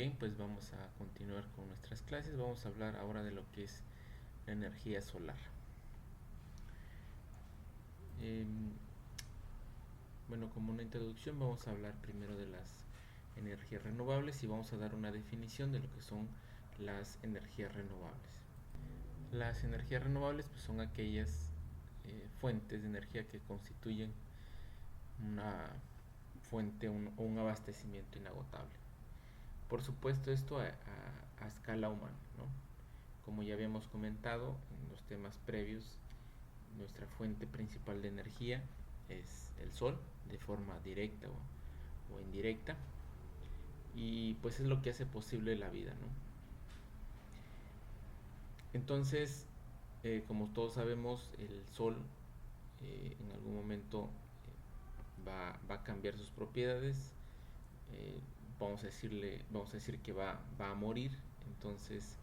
bien, pues vamos a continuar con nuestras clases. Vamos a hablar ahora de lo que es la energía solar. Eh, bueno, como una introducción vamos a hablar primero de las energías renovables y vamos a dar una definición de lo que son las energías renovables. Las energías renovables pues, son aquellas fuentes de energía que constituyen una fuente o un abastecimiento inagotable. Por supuesto esto a escala humana, ¿no? Como ya habíamos comentado en los temas previos, nuestra fuente principal de energía es el sol, de forma directa o indirecta, y pues es lo que hace posible la vida, ¿no? Entonces, como todos sabemos, el sol en algún momento va a cambiar sus propiedades, eh, vamos a decir que va a morir, entonces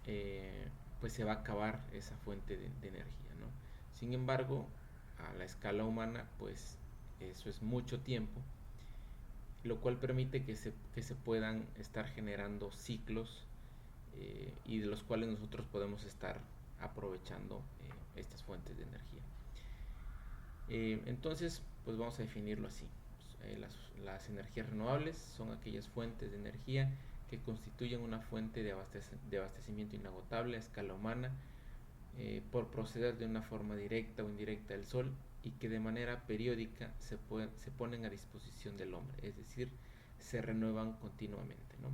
eh, pues se va a acabar esa fuente de energía, ¿no? Sin embargo, a la escala humana, pues eso es mucho tiempo, lo cual permite que se puedan estar generando ciclos y de los cuales nosotros podemos estar aprovechando estas fuentes de energía. Entonces, pues vamos a definirlo así. Las energías renovables son aquellas fuentes de energía que constituyen una fuente de abastecimiento inagotable a escala humana por proceder de una forma directa o indirecta del sol y que de manera periódica se ponen a disposición del hombre, es decir, se renuevan continuamente, ¿no?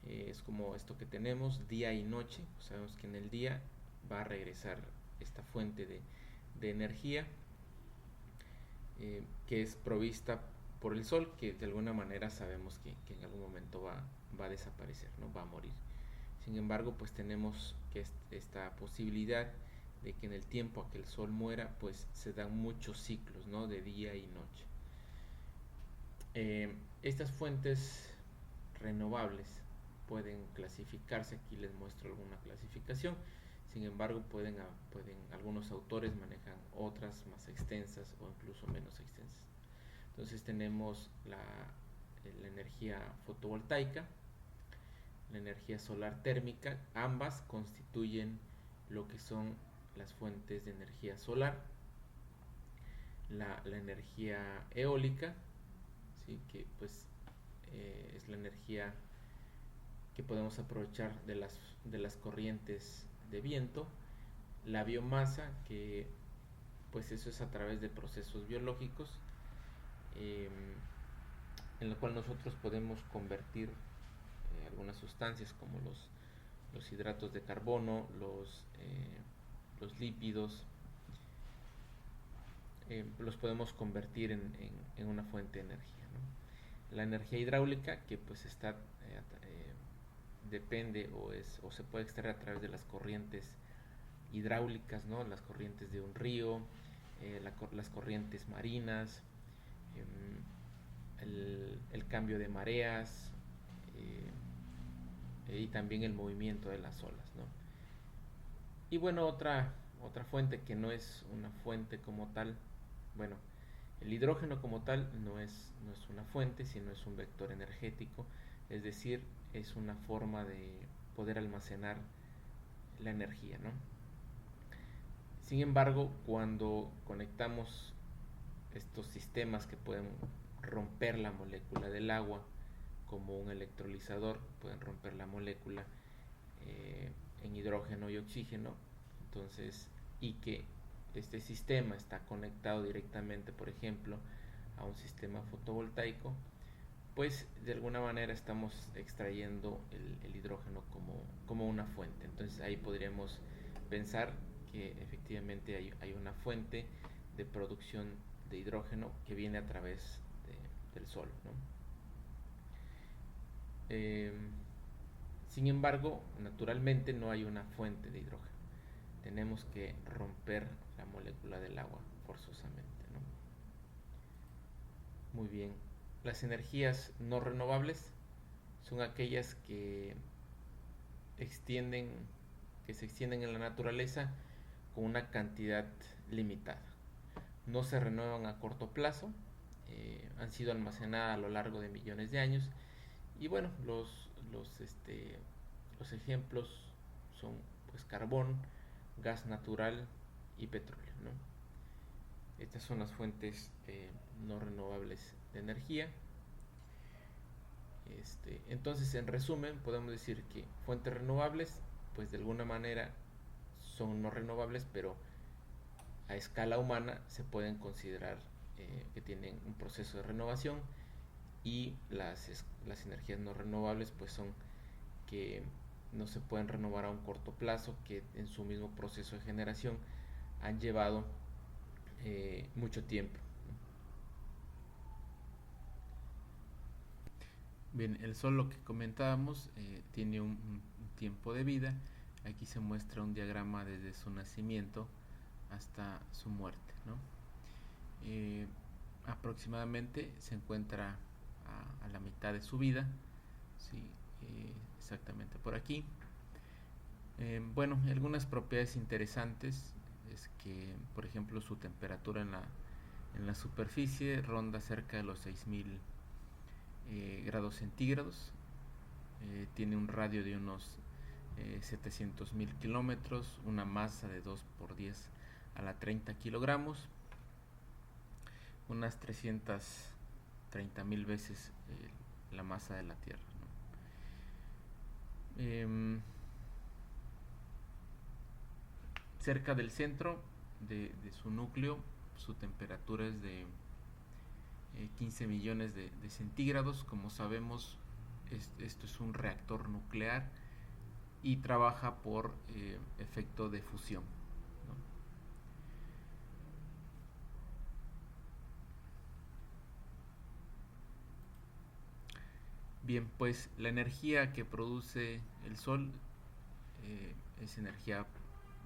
Es como esto que tenemos día y noche, pues sabemos que en el día va a regresar esta fuente de energía que es provista por el sol, que de alguna manera sabemos que en algún momento va a desaparecer, ¿no? Va a morir. Sin embargo, pues tenemos que esta posibilidad de que en el tiempo a que el sol muera, pues se dan muchos ciclos, ¿no? De día y noche. Estas fuentes renovables pueden clasificarse, aquí les muestro alguna clasificación, sin embargo algunos autores manejan otras más extensas o incluso menos extensas. Entonces tenemos la energía fotovoltaica, la energía solar térmica, ambas constituyen lo que son las fuentes de energía solar, la energía eólica, ¿sí? Que pues es la energía que podemos aprovechar de las corrientes de viento, la biomasa, que pues eso es a través de procesos biológicos, eh, en lo cual nosotros podemos convertir algunas sustancias como los hidratos de carbono, los lípidos, los podemos convertir en una fuente de energía, ¿no? La energía hidráulica, que pues depende o se puede extraer a través de las corrientes hidráulicas, ¿no? Las corrientes de un río, las corrientes marinas, el cambio de mareas y también el movimiento de las olas, ¿no? Y bueno, otra fuente que no es una fuente como tal, bueno, el hidrógeno como tal no es una fuente, sino es un vector energético, es decir, es una forma de poder almacenar la energía, ¿no? Sin embargo, cuando conectamos estos sistemas que pueden romper la molécula del agua, como un electrolizador, pueden romper la molécula en hidrógeno y oxígeno, entonces, y que este sistema está conectado directamente, por ejemplo, a un sistema fotovoltaico, pues de alguna manera estamos extrayendo el hidrógeno como una fuente. Entonces ahí podríamos pensar que efectivamente hay una fuente de producción de hidrógeno que viene a través del sol, ¿no? Eh, Sin embargo, naturalmente no hay una fuente de hidrógeno. Tenemos que romper la molécula del agua forzosamente, ¿no? Muy bien. Las energías no renovables son aquellas extienden, que se extienden en la naturaleza con una cantidad limitada. No se renuevan a corto plazo, han sido almacenadas a lo largo de millones de años Y bueno, los ejemplos son pues carbón, gas natural y petróleo, ¿no? Estas son las fuentes no renovables de energía. Entonces, en resumen, podemos decir que fuentes renovables, pues de alguna manera son no renovables, pero a escala humana se pueden considerar que tienen un proceso de renovación, y las energías no renovables pues son que no se pueden renovar a un corto plazo, que en su mismo proceso de generación han llevado mucho tiempo. Bien, el sol, lo que comentábamos, tiene un tiempo de vida. Aquí se muestra un diagrama desde su nacimiento hasta su muerte, ¿no? Aproximadamente se encuentra a la mitad de su vida, ¿sí? Exactamente por aquí. Bueno, algunas propiedades interesantes es que, por ejemplo, su temperatura en la superficie ronda cerca de los 6000 grados centígrados. Tiene un radio de unos 700.000 kilómetros, una masa de 2 por 10 a la 30 kilogramos, unas 330.000 veces la masa de la Tierra, ¿no? Cerca del centro de su núcleo, su temperatura es de 15 millones de centígrados. Como sabemos, esto es un reactor nuclear y trabaja por efecto de fusión, ¿no? Bien, pues la energía que produce el Sol es energía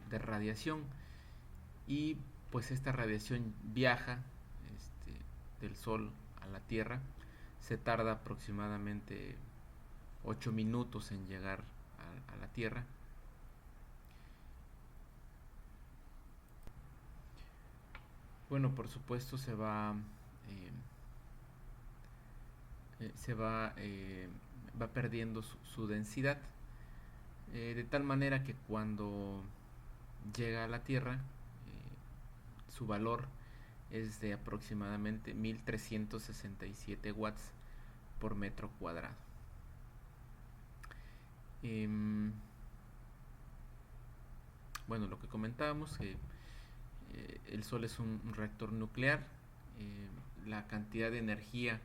de radiación, y pues esta radiación viaja del Sol a la Tierra. Se tarda aproximadamente 8 minutos en llegar a la Tierra. Bueno, por supuesto va perdiendo su densidad, de tal manera que cuando llega a la Tierra, su valor es de aproximadamente 1367 watts por metro cuadrado. Bueno, lo que comentábamos, que el Sol es un reactor nuclear. La cantidad de energía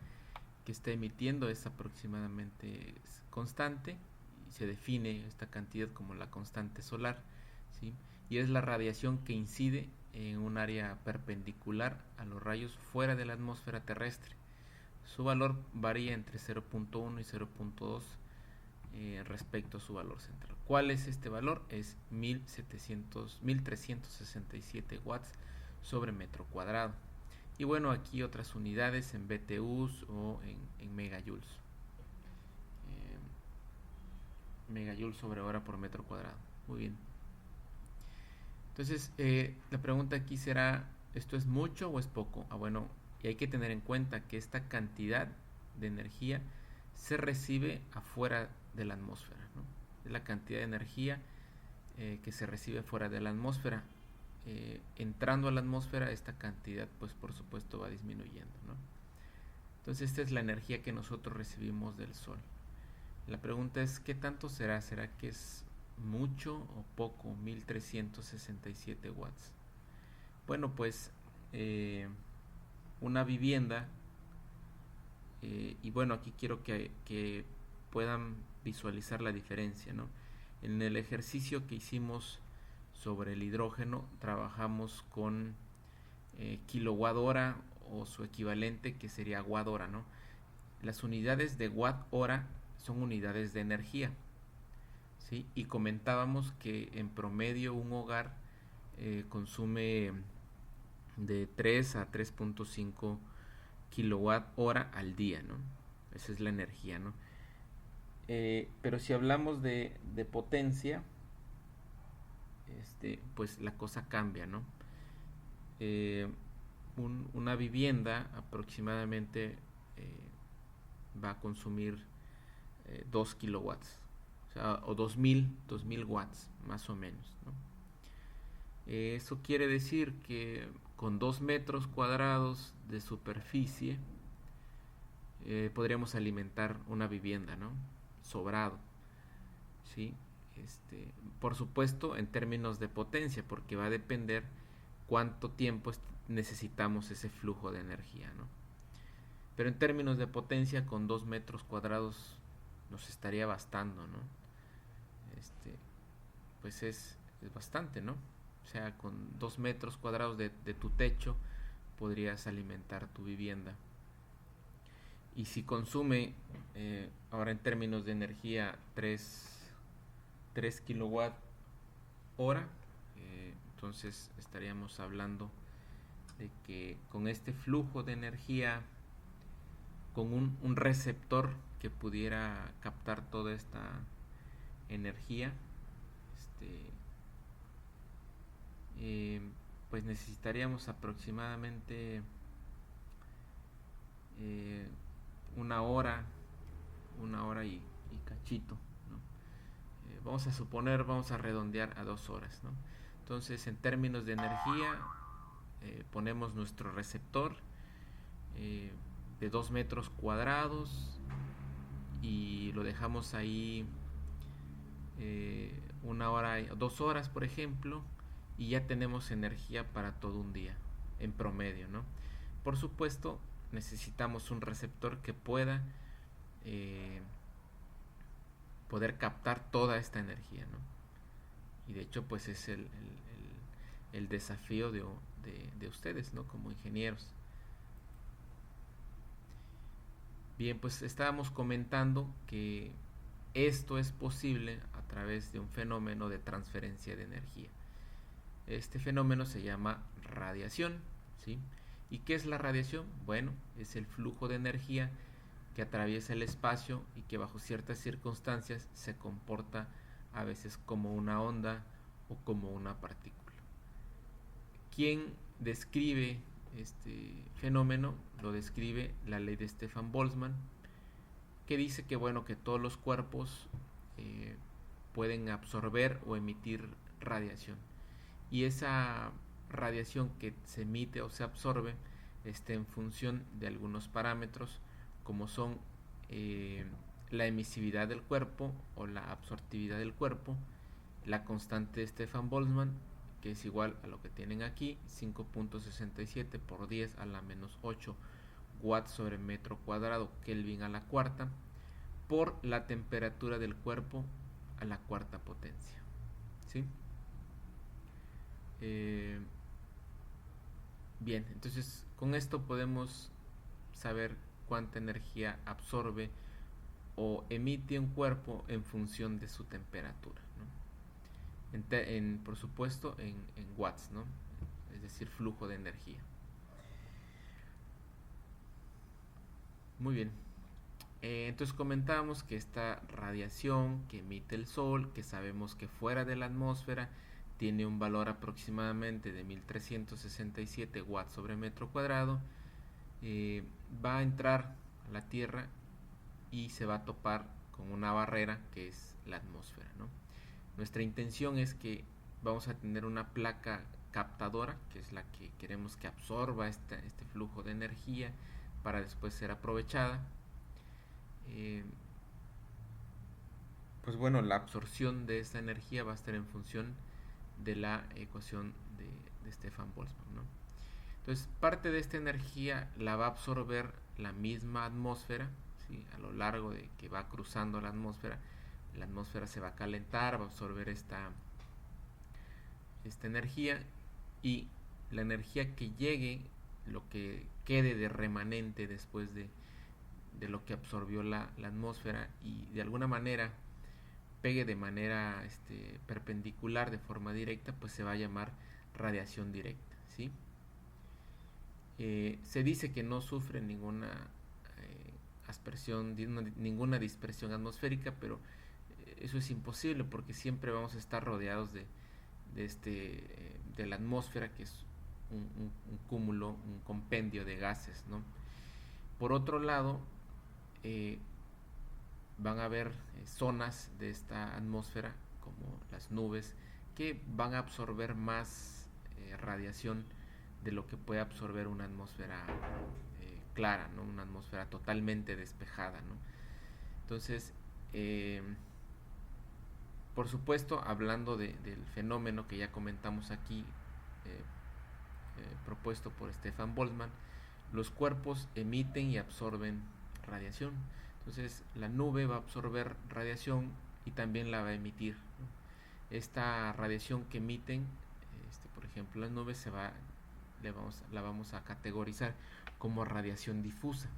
que está emitiendo es aproximadamente constante, y se define esta cantidad como la constante solar, ¿sí? Y es la radiación que incide en un área perpendicular a los rayos fuera de la atmósfera terrestre. Su valor varía entre 0.1 y 0.2 respecto a su valor central. ¿Cuál es este valor? Es 1367 watts sobre metro cuadrado. Y bueno, aquí otras unidades en BTUs o en megajoules. Megajoules sobre hora por metro cuadrado. Muy bien. Entonces, la pregunta aquí será, ¿esto es mucho o es poco? Bueno, y hay que tener en cuenta que esta cantidad de energía se recibe afuera de la atmósfera, ¿no? Es la cantidad de energía que se recibe fuera de la atmósfera. Entrando a la atmósfera, esta cantidad pues por supuesto va disminuyendo, ¿no? Entonces esta es la energía que nosotros recibimos del Sol. La pregunta es, ¿qué tanto será? ¿Será que es mucho o poco? 1367 watts. Bueno, pues una vivienda, y bueno, aquí quiero que puedan visualizar la diferencia, ¿no? En el ejercicio que hicimos sobre el hidrógeno, trabajamos con kilowatt hora o su equivalente, que sería watt hora, ¿no? Las unidades de watt hora son unidades de energía, ¿sí? Y comentábamos que en promedio un hogar consume de 3 a 3.5 kilowatt hora al día, ¿no? Esa es la energía, ¿no? Pero si hablamos de potencia, pues la cosa cambia, ¿no? Una vivienda aproximadamente va a consumir 2 kilowatts, o sea, o 2000 watts más o menos, ¿no? Eso quiere decir que con 2 metros cuadrados de superficie podríamos alimentar una vivienda, ¿no? Sobrado, ¿sí? Por supuesto, en términos de potencia, porque va a depender cuánto tiempo necesitamos ese flujo de energía, ¿no? Pero en términos de potencia, con 2 metros cuadrados nos estaría bastando, ¿no? Pues es bastante, ¿no? O sea, con 2 metros cuadrados de tu techo podrías alimentar tu vivienda. Y si consume, ahora en términos de energía, 3 kilowatt hora, entonces estaríamos hablando de que con este flujo de energía, con un receptor que pudiera captar toda esta energía, pues necesitaríamos aproximadamente una hora y cachito, ¿no? Vamos a redondear a 2 horas, ¿no? Entonces, en términos de energía, ponemos nuestro receptor de 2 metros cuadrados y lo dejamos ahí 1 hora, 2 horas, por ejemplo, y ya tenemos energía para todo un día, en promedio, ¿no? Por supuesto, necesitamos un receptor que pueda poder captar toda esta energía, ¿no? Y de hecho, pues es el desafío de ustedes, ¿no? Como ingenieros. Bien, pues estábamos comentando que esto es posible a través de un fenómeno de transferencia de energía. Este fenómeno se llama radiación, ¿sí? ¿Y qué es la radiación? Bueno, es el flujo de energía que atraviesa el espacio y que bajo ciertas circunstancias se comporta a veces como una onda o como una partícula. ¿Quién describe este fenómeno? Lo describe la ley de Stefan Boltzmann, que dice que bueno, que todos los cuerpos pueden absorber o emitir radiación, y esa radiación que se emite o se absorbe está en función de algunos parámetros, como son la emisividad del cuerpo o la absortividad del cuerpo, la constante de Stefan Boltzmann, que es igual a lo que tienen aquí, 5.67 por 10 a la menos 8 watts sobre metro cuadrado Kelvin a la cuarta, por la temperatura del cuerpo a la cuarta potencia, ¿sí? Bien, entonces con esto podemos saber cuánta energía absorbe o emite un cuerpo en función de su temperatura, ¿no? Por supuesto en watts, ¿no? Es decir, flujo de energía. Muy bien. Entonces comentábamos que esta radiación que emite el Sol, que sabemos que fuera de la atmósfera tiene un valor aproximadamente de 1367 watts sobre metro cuadrado, va a entrar a la Tierra y se va a topar con una barrera que es la atmósfera, ¿no? Nuestra intención es que vamos a tener una placa captadora, que es la que queremos que absorba este flujo de energía para después ser aprovechada. Pues bueno, la absorción de esta energía va a estar en función de la ecuación de Stefan Boltzmann, ¿no? Entonces, parte de esta energía la va a absorber la misma atmósfera, ¿sí? A lo largo de que va cruzando la atmósfera se va a calentar, va a absorber esta energía, y la energía que llegue, lo que quede de remanente después de lo que absorbió la atmósfera y de alguna manera pegue de manera perpendicular, de forma directa, pues se va a llamar radiación directa, ¿sí? Se dice que no sufre ninguna aspersión, ninguna dispersión atmosférica, pero eso es imposible porque siempre vamos a estar rodeados de la atmósfera, que es un cúmulo, un compendio de gases, ¿no? Por otro lado, van a haber zonas de esta atmósfera, como las nubes, que van a absorber más radiación de lo que puede absorber una atmósfera clara, ¿no? Una atmósfera totalmente despejada, ¿no? Entonces, por supuesto, hablando del fenómeno que ya comentamos aquí, propuesto por Stefan Boltzmann, los cuerpos emiten y absorben radiación. Entonces, la nube va a absorber radiación y también la va a emitir, ¿no? Esta radiación que emiten, por ejemplo, las nubes la vamos a categorizar como radiación difusa,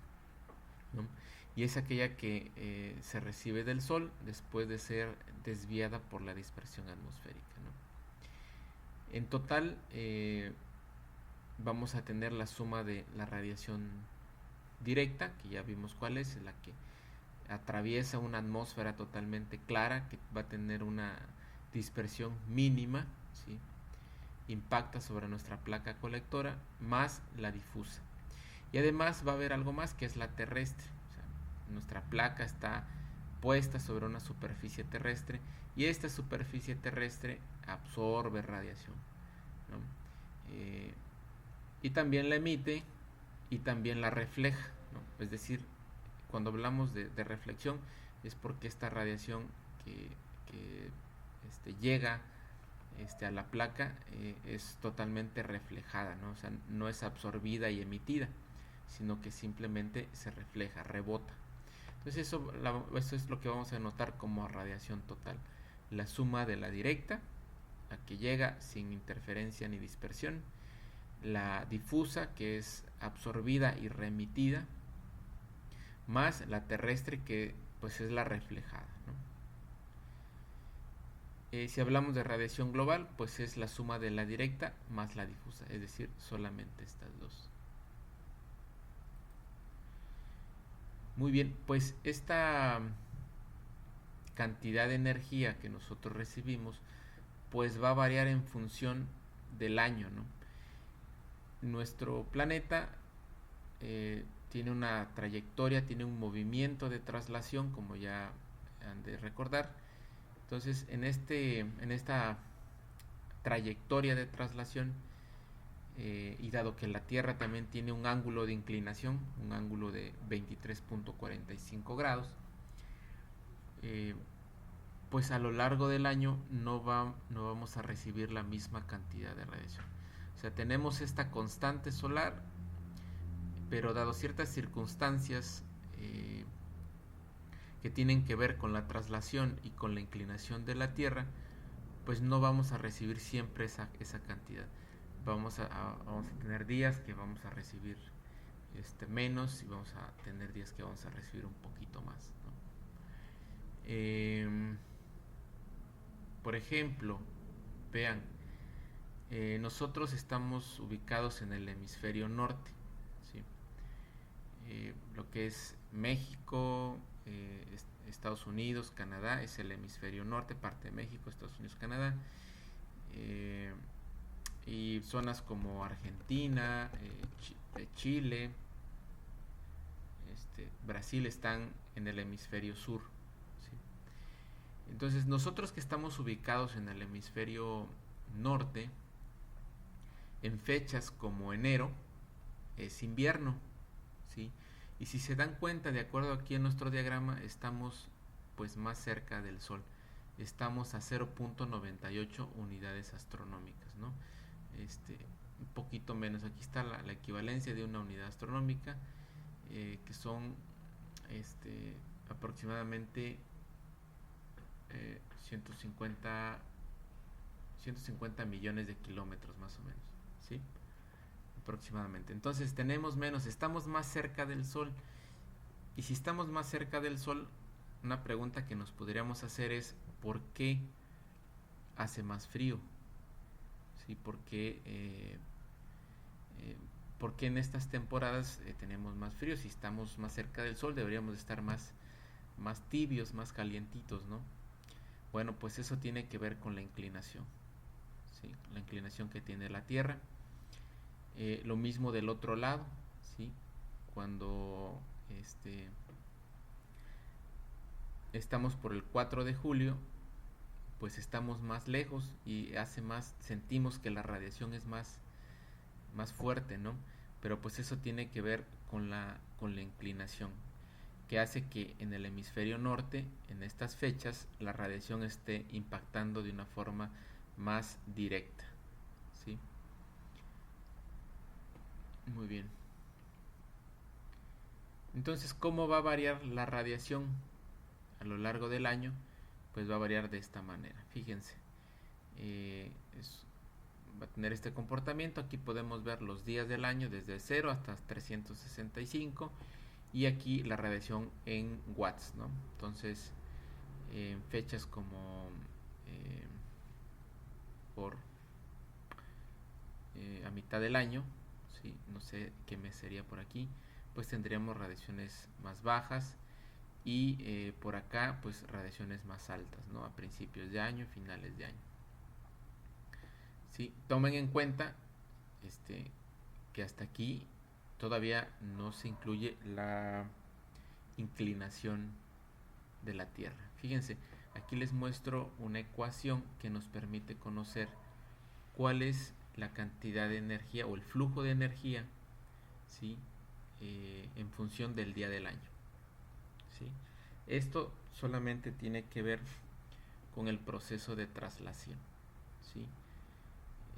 ¿no? Y es aquella que se recibe del Sol después de ser desviada por la dispersión atmosférica, ¿no? En total, vamos a tener la suma de la radiación directa, que ya vimos cuál es, la que atraviesa una atmósfera totalmente clara, que va a tener una dispersión mínima, ¿sí? Impacta sobre nuestra placa colectora, más la difusa. Y además va a haber algo más, que es la terrestre. O sea, nuestra placa está puesta sobre una superficie terrestre y esta superficie terrestre absorbe radiación, ¿no? Y también la emite y también la refleja, ¿no? Es decir, cuando hablamos de reflexión es porque esta radiación que llega a la placa es totalmente reflejada, ¿no? O sea, no es absorbida y emitida, sino que simplemente se refleja, rebota. Entonces eso es lo que vamos a notar como radiación total, la suma de la directa, la que llega sin interferencia ni dispersión, la difusa, que es absorbida y reemitida, más la terrestre, que pues es la reflejada, ¿no? Si hablamos de radiación global, pues es la suma de la directa más la difusa, es decir, solamente estas dos. Muy bien, pues esta cantidad de energía que nosotros recibimos pues va a variar en función del año, ¿no? Nuestro planeta tiene una trayectoria, tiene un movimiento de traslación, como ya han de recordar. Entonces, en esta trayectoria de traslación, y dado que la Tierra también tiene un ángulo de inclinación, un ángulo de 23.45 grados, pues a lo largo del año no vamos a recibir la misma cantidad de radiación. O sea, tenemos esta constante solar, pero dado ciertas circunstancias que tienen que ver con la traslación y con la inclinación de la Tierra, pues no vamos a recibir siempre esa cantidad. Vamos a tener días que vamos a recibir menos y vamos a tener días que vamos a recibir un poquito más, ¿no? Por ejemplo, vean, nosotros estamos ubicados en el hemisferio norte, ¿sí? Lo que es México, Estados Unidos, Canadá es el hemisferio norte, parte de México, Estados Unidos, Canadá, y zonas como Argentina, Chile, Brasil están en el hemisferio sur, ¿sí? Entonces nosotros que estamos ubicados en el hemisferio norte, en fechas como enero es invierno, ¿sí? Y si se dan cuenta, de acuerdo aquí en nuestro diagrama, estamos pues más cerca del Sol. Estamos a 0.98 unidades astronómicas, ¿no? Un poquito menos. Aquí está la equivalencia de una unidad astronómica, que son aproximadamente 150 millones de kilómetros más o menos, ¿sí? Aproximadamente. Entonces tenemos menos, estamos más cerca del Sol. Y si estamos más cerca del Sol, una pregunta que nos podríamos hacer es ¿por qué hace más frío? ¿Sí? ¿Por qué en estas temporadas tenemos más frío? Si estamos más cerca del Sol deberíamos estar más tibios, más calientitos, ¿no? Bueno, pues eso tiene que ver con la inclinación, ¿sí? La inclinación que tiene la Tierra. Lo mismo del otro lado, ¿sí? Cuando estamos por el 4 de julio, pues estamos más lejos y sentimos que la radiación es más fuerte, ¿no? Pero pues eso tiene que ver con la inclinación, que hace que en el hemisferio norte, en estas fechas, la radiación esté impactando de una forma más directa, ¿sí? Muy bien. Entonces, ¿cómo va a variar la radiación a lo largo del año? Pues va a variar de esta manera. Fíjense, eh, es, va a tener este comportamiento. Aquí podemos ver los días del año desde 0 hasta 365 y aquí la radiación en watts, ¿no? Entonces, en fechas como eh, por a mitad del año, ¿sí? No sé qué mes sería por aquí, pues tendríamos radiaciones más bajas y por acá pues radiaciones más altas, ¿no? A principios de año, finales de año. ¿Sí? Tomen en cuenta que hasta aquí todavía no se incluye la inclinación de la Tierra. Fíjense, aquí les muestro una ecuación que nos permite conocer cuál es la cantidad de energía o el flujo de energía, ¿sí? En función del día del año, ¿sí? Esto solamente tiene que ver con el proceso de traslación, ¿sí?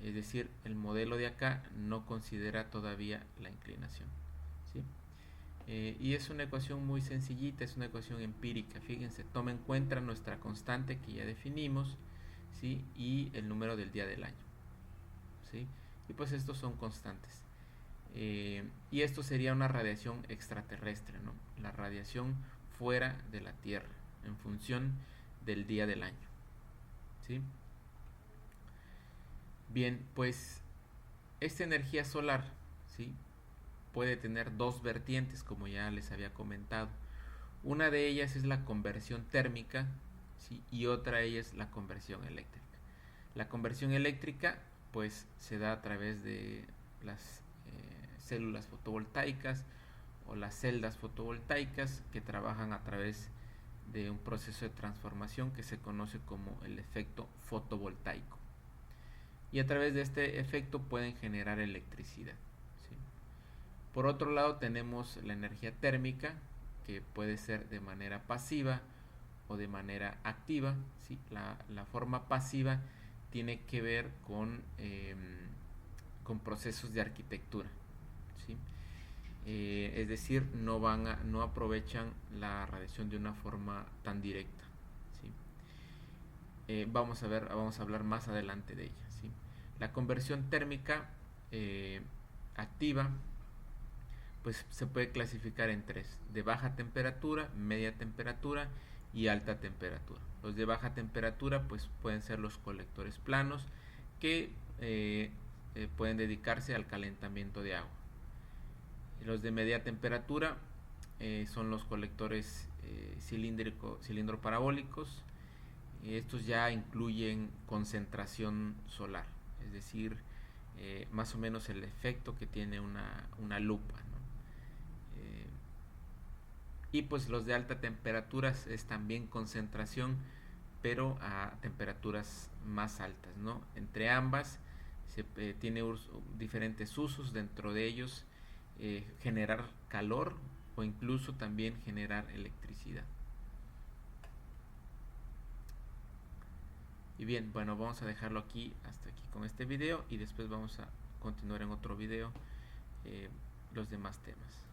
Es decir, el modelo de acá no considera todavía la inclinación, ¿sí? Y es una ecuación muy sencillita, es una ecuación empírica. Fíjense, toma en cuenta nuestra constante que ya definimos, ¿sí? Y el número del día del año, ¿sí? Y pues estos son constantes. Y esto sería una radiación extraterrestre, ¿no? La radiación fuera de la Tierra, en función del día del año, ¿sí? Bien, pues esta energía solar, ¿sí? Puede tener dos vertientes, como ya les había comentado. Una de ellas es la conversión térmica, ¿sí? Y otra de ellas es la conversión eléctrica. La conversión eléctrica pues se da a través de las células fotovoltaicas o las celdas fotovoltaicas que trabajan a través de un proceso de transformación que se conoce como el efecto fotovoltaico. Y a través de este efecto pueden generar electricidad, ¿sí? Por otro lado tenemos la energía térmica, que puede ser de manera pasiva o de manera activa, ¿sí? La forma pasiva tiene que ver con procesos de arquitectura, ¿sí? Es decir, no aprovechan la radiación de una forma tan directa, ¿sí? Vamos a hablar más adelante de ella, ¿sí? La conversión térmica activa pues se puede clasificar en tres: de baja temperatura, media temperatura y alta temperatura. Los de baja temperatura pues pueden ser los colectores planos que pueden dedicarse al calentamiento de agua. Los de media temperatura son los colectores cilindro parabólicos. Estos ya incluyen concentración solar, es decir, más o menos el efecto que tiene una lupa, ¿no? Y pues los de alta temperatura es también concentración, pero a temperaturas más altas, ¿no? Entre ambas tiene diferentes usos, dentro de ellos generar calor o incluso también generar electricidad. Y bien, bueno, vamos a dejarlo hasta aquí con este video y después vamos a continuar en otro video los demás temas.